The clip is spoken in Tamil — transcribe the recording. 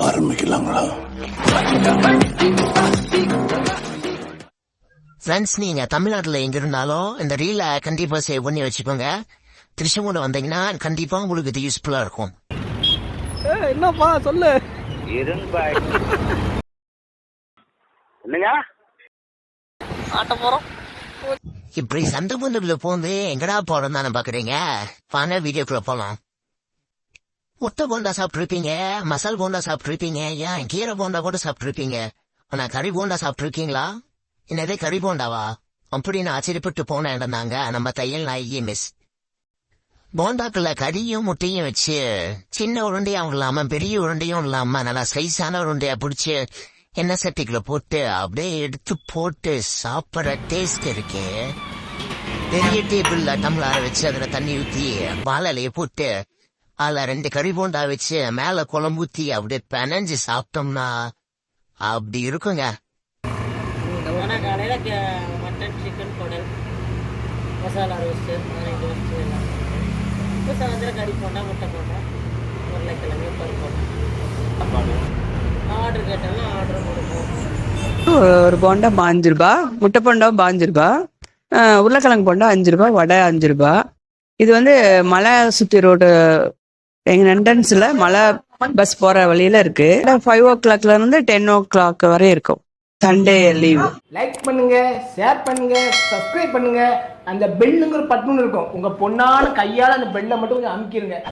ஆரம்பிக்கலாங்களா? ஃப்ரெண்ட்ஸ், நீங்க தமிழ்நாட்டுல எங்க இருந்தாலும் இந்த ரீலை கண்டிப்பா சேவ் பண்ணி வச்சுக்கோங்க. திருச்செங்கோடு வந்தீங்கன்னா கண்டிப்பா உங்களுக்கு இது யூஸ்ஃபுல்லா இருக்கும். என்னப்பா சொல்லு. என்னங்க ஆட்ட போறோம். இப்படி சண்டை பொண்ணுக்குள்ள போந்து எங்கடா போறோம் தானே பாக்குறீங்க. பான வீடியோக்குள்ள போலாம். முட்டை போண்டா சாப்பிட்டுருப்பீங்க, மசால் போண்டா சாப்பிட்டுருப்பீங்க, ஏன் கீரை போண்டா கூட சாப்பிட்டுருப்பீங்க. ஆனா கறி போண்டா சாப்பிட்டுருக்கீங்களா? என்னதே கறி போண்டாவா அப்படின்னு ஆச்சரியப்பட்டு போன இடம் தாங்க நம்ம தையல் நாயகி மிஸ். போண்டாக்குள்ள கறியும் முட்டையும் வச்சு சின்ன உருண்டையும் இல்லாம பெரிய உருண்டையும் இல்லாம நல்லா சைஸான உருண்டையா பிடிச்சு எண்ணெய் சட்டிக்குள்ள போட்டு அப்படியே எடுத்து போட்டு சாப்பிட்ற டேஸ்ட் இருக்கு. பெரிய டேபிள்ல டம்ளரை வச்சு அதுல தண்ணி ஊத்தி வாழையிலைய போட்டு அதுல 2 கறி போண்டா வச்சு மேல குழம்பு ஊத்தி அப்படியே பெனஞ்சு சாப்பிட்டோம்னா அப்படி இருக்குங்க. காலையில் மட்டன் சிக்கன் குடல் மசாலா ரோஸ்ட்டு ரோஸ்ட்டு எல்லாம் இப்போ சாயந்தரம் கறி போண்டா முட்டை போண்டா உருளைக்கிழங்கு பருப்பு போண்டா ஆர்டர் கேட்டாலும் ஆர்டர் கொடுப்போம். ஒரு போண்டா 5 ரூபா, முட்டை போண்டா 5 ரூபா, உருளைக்கிழங்கு போண்டா 5 ரூபா, வடை 5 ரூபா. இது வந்து மலை சுற்றி ரோடு எங்கள் என்ட்ரன்ஸில் மலை பஸ் போகிற வழியில் இருக்கு. 5 o'clockல இருந்து 10 o'clock வரை இருக்கும். Sunday leave. லைக் பண்ணுங்க, ஷேர் பண்ணுங்க, சப்ஸ்கிரைப் பண்ணுங்க. அந்த பெல்லுங்கிற பட்டன் இருக்கும், உங்க பொண்ணான கையால அந்த பெல்லை மட்டும் கொஞ்சம் அமுக்கிருங்க.